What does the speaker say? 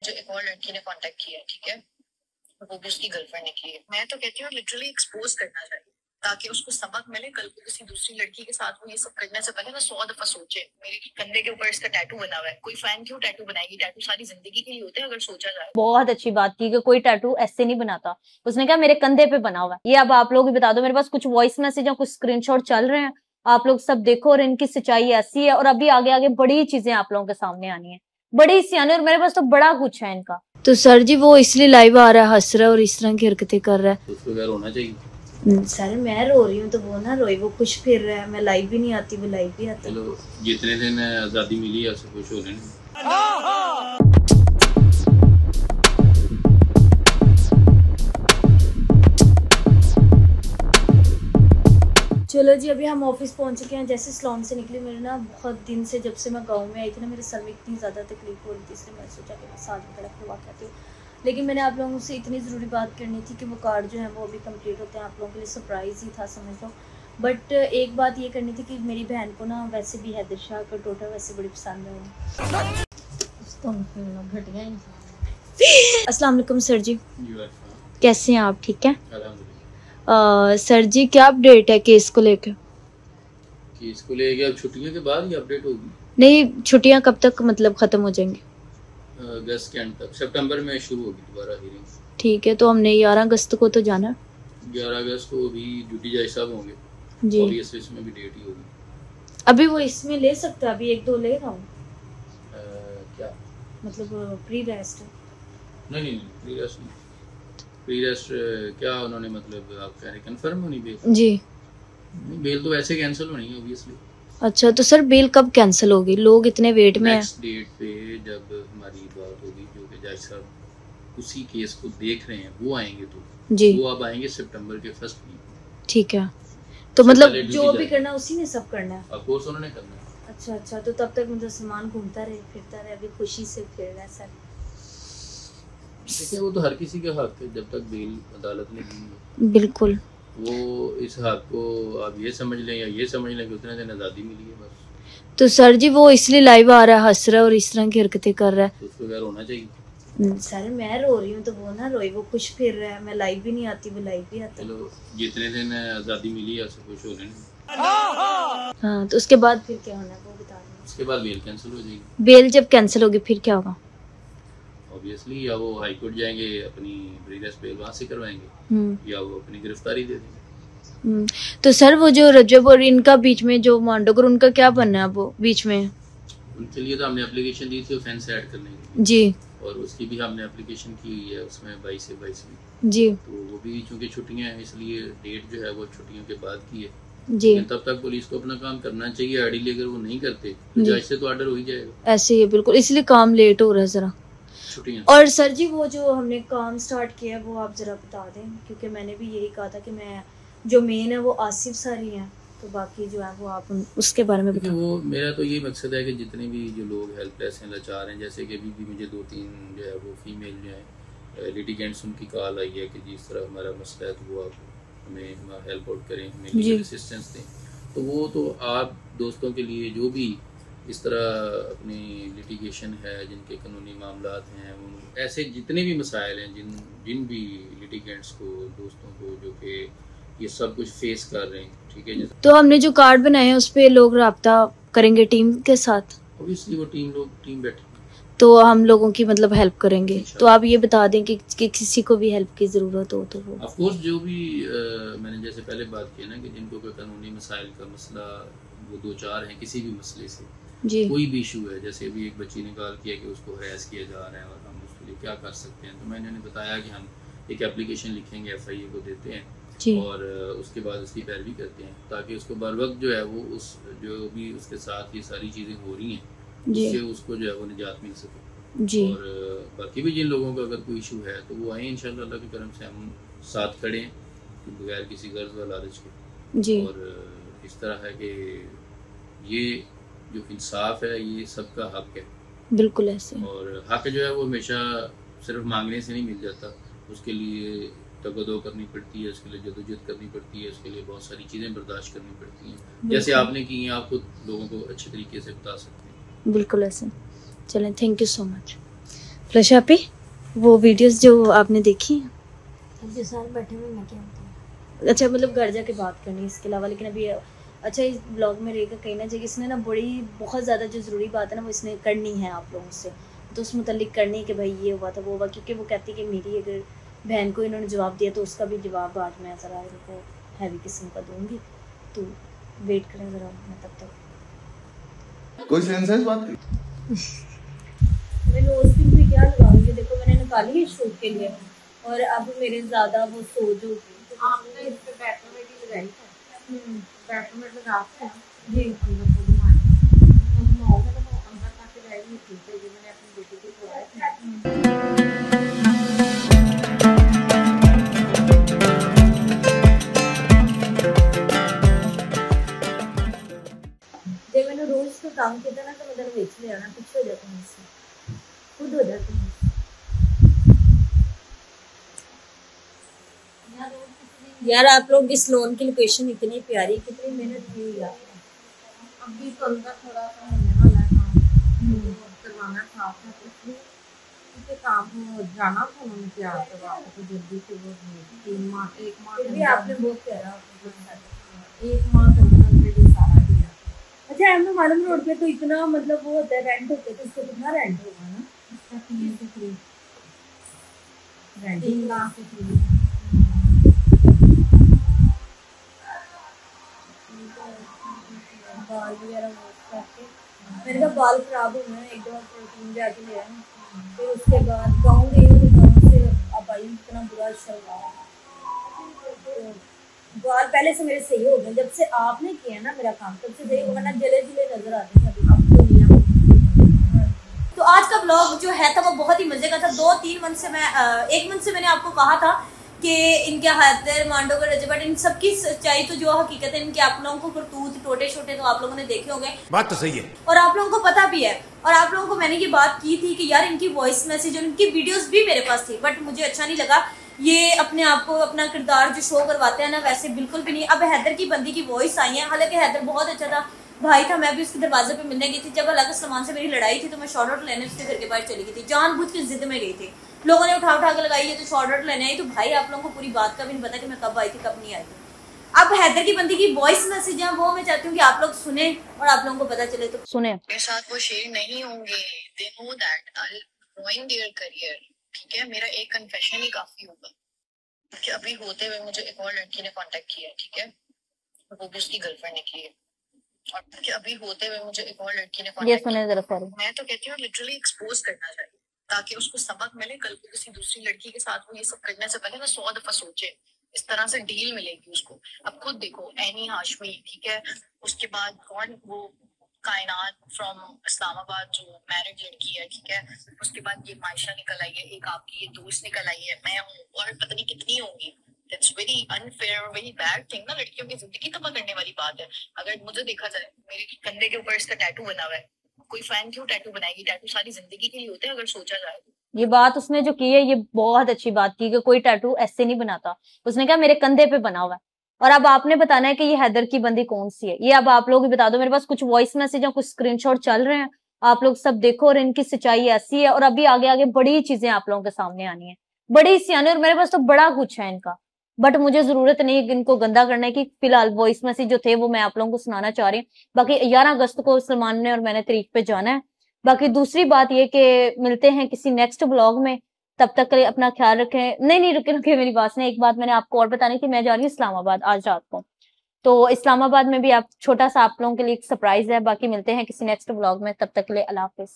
जो एक और लड़की ने कांटेक्ट किया है, ठीक है, वो भी उसकी गर्लफ्रेंड निकली है। मैं तो कहती हूँ लिटरली एक्सपोज करना चाहिए ताकि उसको सबक मिले। कल को किसी दूसरी लड़की के साथ वो ये सब करने से पहले ना 100 दफा सोचे। मेरे कंधे के ऊपर इसका टैटू बना हुआ है, कोई फैन क्यों टैटू बनाएगी? टैटू सारी जिंदगी के लिए होते हैं अगर सोचा जाए। बहुत अच्छी बात की कि कोई टैटू ऐसे नहीं बनाता, उसने कहा मेरे कंधे पे बना हुआ है। ये अब आप लोग भी बता दो, मेरे पास कुछ वॉइस मैसेज और कुछ स्क्रीनशॉट चल रहे हैं, आप लोग सब देखो और इनकी सच्चाई ऐसी है। और अभी आगे आगे बड़ी चीजें आप लोगों के सामने आनी है, बड़ी सियाने, और मेरे पास तो बड़ा कुछ है इनका। तो सर जी वो इसलिए लाइव आ रहा है, हंस रहा है और इस तरह की हरकतें कर रहा है, उसको क्या रोना चाहिए? सर मैं रो रही हूँ तो वो ना रोए, वो खुश फिर रहा है। मैं लाइव भी नहीं आती, वो लाइव भी आता है। चलो जितने दिन आजादी मिली है उससे खुश हो लेने। चलो जी, अभी हम ऑफिस पहुंच चुके हैं। जैसे सलोन से निकली, मेरे ना बहुत दिन से जब से मैं गांव में आई थी ना, मेरे सर में इतनी ज़्यादा तकलीफ हो रही थी, इसलिए मैं सोचा कि मैं साथ में खड़ा करवा के आती हूँ। लेकिन मैंने आप लोगों से इतनी ज़रूरी बात करनी थी कि वो कार्ड जो है वो अभी कंप्लीट होते हैं। आप लोगों के लिए सरप्राइज़ ही था समझ लो। बट एक बात ये करनी थी कि मेरी बहन को ना वैसे भी हैदर शाह का टोटा वैसे बड़ी पसंद है। अस्सलाम वालेकुम सर जी, कैसे हैं आप? ठीक है सर जी, क्या अपडेट है केस को लेकर? केस को लेके अब छुट्टियों के बाद ही अपडेट होगी। नहीं, छुट्टियां कब तक मतलब खत्म हो जाएंगी? अगस्त के एंड तक, सितंबर में शुरू होगी दोबारा हियरिंग। ठीक है, तो हमने 11 अगस्त को तो जाना। 11 अगस्त को भी ड्यूटी जज साहब होंगे जी, ऑब्वियसली इसमें भी डेट ही होगी। अभी वो इसमें ले सकता है, अभी 1-2 ले रहा हूँ क्या मतलब प्री रेस्ट? नहीं प्री रेस्ट नहीं। प्री रेस्ट क्या उन्होंने मतलब आप कह रहे कंफर्म होनी बेल? जी नहीं, बेल तो वैसे कैंसिल होनी है ऑब्वियसली। अच्छा, तो सर बेल कब कैंसिल होगी? लोग इतने वेट में हैं। नेक्स्ट डेट पे जब हमारी बात होगी, जो कि जज साहब उसी केस को देख रहे हैं वो आएंगे, तो जी वो अब आएंगे सितंबर के फर्स्ट वीक। ठीक है, तो मतलब जो भी करना उसी ने सब करना है? ऑफ कोर्स उन्होंने करना है। अच्छा, तो तब तक मतलब सामान घूमता रहे फिरता रहे, अभी खुशी से फिर रहा है सर। देखिए वो तो हर किसी का हक है, जब तक बेल अदालत ने दी है। बिल्कुल, वो इस हक को आप ये समझ लें या ये समझ लें कि उतने दिन आज़ादी मिली है बस। तो सर जी वो इसलिए लाइव आ रहा है, हंस रहा है और इस तरह की हरकतें कर रहा है, तो उसको क्या रोना चाहिए? सर मैं रो रही हूँ तो वो ना रोए, वो खुश फिर रहा है। मैं लाइव भी नहीं आती, वो लाइव भी आता है। चलो जितने दिन आज़ादी मिली है उससे खुश हो लेने। हाँ, तो उसके बाद फिर क्या होना है वो बता दें। उसके बाद बेल कैंसिल हो जाएगी। बेल जब कैंसिल होगी फिर क्या होगा? ऑब्वियसली या वो हाई कोर्ट जाएंगे, अपनी प्री रेस्ट बेल वहाँ से करवाएंगे, या वो अपनी गिरफ्तारी दे देंगे। तो सर वो जो रजब और इनका बीच में जो मांडोगर, उनका क्या बनना है वो बीच में? उनके लिए तो हमने एप्लीकेशन दी थी ऑफेंस ऐड करने की जी, और उसकी भी हमने एप्लीकेशन की हुई है, उसमें 22 से 22 जी, तो वो भी चूंकि छुट्टियां हैं इसलिए डेट जो है वो छुट्टियों के बाद की है जी। लेकिन तब तक पुलिस को अपना काम करना चाहिए। आईडी अगर वो नहीं करते तो जज से तो ऑर्डर हो ही जाएगा। ऐसे ही है बिल्कुल, इसलिए काम लेट हो रहा है जरा छुट्टियां। और सर जी वो जो हमने काम स्टार्ट किया है वो आप जरा बता दें, क्योंकि मैंने भी यही कहा था कि मैं जो मेन है वो आसिफ सर ही हैं, तो बाकी जो है वो आप उसके बारे में बताएं। वो मेरा तो ये मकसद है कि जितने भी जो लोग हेल्पलेस हैं, लाचार हैं, जैसे कि अभी भी मुझे 2-3 जो है वो फीमेल जो है लिटिगेंट्स उनकी कॉल आई है कि जिस तरह हमारा मसला है तो वो आप हमें हेल्प आउट करें, हमें लीगल असिस्टेंस दें। तो वो तो आप दोस्तों के लिए जो भी इस तरह अपनी लिटिगेशन है, जिनके कानूनी मामलात हैं, ऐसे जितने भी मसाइल हैं, जिन भी लिटिगेंट्स को, दोस्तों को जो कि ये सब कुछ फेस कर रहे हैं, ठीक है। तो हमने जो कार्ड बनाए हैं उस पे लोग राब्ता करेंगे टीम के साथ? ऑब्वियसली वो टीम बैठे तो हम लोगों की मतलब हेल्प करेंगे। तो आप ये बता दें कि किसी को भी हेल्प की ज़रूरत हो तो वो ऑफ कोर्स जो भी मैंने जैसे पहले बात की ना कि जिनको कोई कानूनी मसाइल का मसला वो 2-4 हैं किसी भी मसले से, कोई भी इशू है, जैसे अभी एक बच्ची ने कॉल किया कि उसको हरास किया जा रहा है और हम उसके लिए क्या कर सकते हैं, तो मैंने उन्हें बताया कि हम एक एप्लीकेशन लिखेंगे, FIA को देते हैं और उसके बाद उसकी पैरवी करते हैं ताकि उसको बर वक्त जो है वो उस जो भी उसके साथ ये सारी चीज़ें हो रही हैं उससे उसको जो है वो निजात मिल सके जी। और बाकी भी जिन लोगों का अगर कोई इशू है तो वो आए इंशाल्लाह, अल्लाह की करम से हम साथ खड़े हैं कि बगैर किसी गर्ज व लालच के जी। और इस तरह है कि ये जो इंसाफ है ये सबका हक है, बिल्कुल ऐसे। और हक जो है वो हमेशा सिर्फ मांगने से नहीं मिल जाता, उसके लिए तगदो करनी पड़ती है, उसके लिए जदोजहद करनी पड़ती है, उसके लिए बहुत सारी चीज़ें बर्दाश्त करनी पड़ती हैं, जैसे आपने की हैं, आप खुद लोगों को अच्छे तरीके से बता सकते हैं। बिल्कुल ऐसे। चलें, थैंक यू सो मच। प्रशापी, वो वीडियोस जो आपने देखी हैं, जो साल बैठे हुए मैं क्या बताऊँ। अच्छा मतलब घर जाके बात करनी है इसके अलावा, लेकिन अभी अच्छा इस ब्लॉग में रहेगा कहीं ना जगह इसने ना बड़ी बहुत ज़्यादा जो ज़रूरी बात है ना वो इसने करनी है आप लोगों से, तो उस मुतल्लिक करनी है कि भाई ये हुआ था वो हुआ, क्योंकि वो कहती है कि मेरी अगर बहन को इन्होंने जवाब दिया तो उसका भी जवाब आज मैं ज़रा इनको हैवी किस्म का दूँगी, तो वेट करें ज़रा मैं तब तक। कोई सेंस है इस बात की? मैं नोज पिन भी क्या लगाऊंगी, देखो मैंने निकाली है शूट के लिए और अब मेरे ज़्यादा वो सोज होगी। आपने इस पे बैटरमेट लगाई है, बैटरमेट लगा के जी अंदर को घुमाया, तो घुमाओगे तो वो अंदर तक जाएगी, ठीक है। जो मैंने अपनी बेटी को खिलाया था, जब मैंने रोज को काम किया था ना तो मैं बेच ले आना, पीछे हो जाता हूँ इससे, खुद हो जाती हूँ। यार आप लोग इस लोन की लोकेशन इतनी प्यारी, कितनी मेहनत की हुई आपने। अभी तो अंदर थोड़ा सा होने वाला है काम, करवाना था इसलिए क्योंकि काम हो जाना था, उन्होंने प्यार करवा तो जल्दी से वो 1 माह फिर भी आपने बहुत प्यारा 1 माह के अंदर ये सारा किया। अच्छा एम मालूम रोड पे तो इतना मतलब वो होता है रेंट होता है, तो इसका कितना रेंट होगा ना? इसका 3 से 3 लाख से 3 बाल वगैरह वॉश करके, मेरे का बाल खराब हो गए, एक दो प्रोटीन जाके ले आए, फिर उसके बाद गाँव गई तो गाँव से अब आई, इतना बुरा चल रहा है। तो बाल पहले से मेरे सही हो गए, जब से आपने किया ना मेरा काम तब से सही हो गया, ना जले जले नजर आते हैं अभी अब तो नहीं। तो आज का ब्लॉग जो है था वो बहुत ही मजे का था। 2-3 मंथ से मैं 1 मंथ से मैंने आपको कहा था कि इनके हैदर मांडोगर रजब, बट इन सबकी सच्चाई तो जो हकीकत है, इनके आप लोगों को करतूत टोटे छोटे तो आप लोगों ने देखे होंगे, बात तो सही है और आप लोगों को पता भी है। और आप लोगों को मैंने ये बात की थी कि यार इनकी वॉइस मैसेज और इनकी वीडियोस भी मेरे पास थी, बट मुझे अच्छा नहीं लगा। ये अपने आप को अपना किरदार जो शो करवाते हैं ना वैसे बिल्कुल भी नहीं। अब हैदर की बंदी की वॉइस आई है, हालांकि हैदर बहुत अच्छा था भाई था, मैं भी उसके दरवाजे पे मिलने गई थी। जब अलग सलमान से मेरी लड़ाई थी तो मैं शॉर्ट आउट लेने उसके घर के बाहर चली गई थी, जानबूझ के जिद में गई थी। लोगों ने उठा उठा के लगाई है तो शॉर्ट आउट लेने आई, तो भाई आप लोगों को पूरी बात का भी नहीं पता कि मैं कब आई थी कब नहीं आई थी। अब हैदर की बंदी की वॉइस मैसेज है वो मैं चाहती हूँ कि आप लोग सुने और आप लोगों को पता चले, तो सुने। मेरे साथ वो शेयर नहीं होंगे, they know that I ruin their career, ठीक है। मेरा एक कन्फेशन ही काफी होगा कि अभी होते हुए मुझे एक और लड़की ने कांटेक्ट किया, ठीक है, वो भी उसकी गर्लफ्रेंड निकली है, और कि अभी होते हुए मुझे एक और लड़की ने ये सुने जरा सॉरी। मैं तो कहती हूँ लिटरली एक्सपोज करना चाहिए ताकि उसको सबक मिले, कल को किसी दूसरी लड़की के साथ वो ये सब करने से पहले ना 100 दफा सोचे, इस तरह से डील मिलेगी उसको। अब खुद देखो एनी हाशमी, ठीक है, उसके बाद कौन वो कायनात फ्रॉम इस्लामाबाद जो मैरिड लड़की है, ठीक है, उसके बाद ये मायशा निकल आई है, एक आपकी ये दोस्त निकल आई है, मैं हूँ, और पता नहीं कितनी होंगी। That's very unfair और very bad thing ना, लड़कियों की जिंदगी तबाह करने वाली बात है। अगर मुझे देखा जाए मेरे कंधे के ऊपर इसका टैटू बना हुआ है, कोई फैन क्यों टैटू बनाएगी? टैटू सारी जिंदगी के लिए होते हैं अगर सोचा जाए तो। ये बात उसने जो की है ये बहुत अच्छी बात की कि कोई टैटू ऐसे नहीं बनाता, उसने कहा मेरे कंधे पे बना हुआ है। और अब आपने बताना है कि ये हैदर की बंदी कौन सी है, ये अब आप लोग ही बता दो। मेरे पास कुछ वॉइस मैसेज और कुछ स्क्रीनशॉट चल रहे हैं, आप लोग सब देखो और इनकी सच्चाई ऐसी है। और अभी आगे आगे बड़ी चीजें आप लोगों के सामने आनी है, बड़ी सी आनी, और मेरे पास तो बड़ा कुछ है इनका, बट मुझे जरूरत नहीं है इनको गंदा करने की। फिलहाल वॉइस मैसेज जो थे वो मैं आप लोगों को सुनाना चाह रही हूँ। बाकी 11 अगस्त को सलमान ने और मैंने तारीख पे जाना है। बाकी दूसरी बात ये कि मिलते हैं किसी नेक्स्ट ब्लॉग में, तब तक के लिए अपना ख्याल रखें। नहीं रुके मेरी बात से एक बात मैंने आपको और बतानी थी, मैं जा रही हूँ इस्लामाबाद आज रात को, तो इस्लामाबाद में भी आप छोटा सा आप लोगों के लिए एक सरप्राइज है। बाकी मिलते हैं किसी नेक्स्ट ब्लॉग में, तब तक के लिए अल्लाह हाफिज।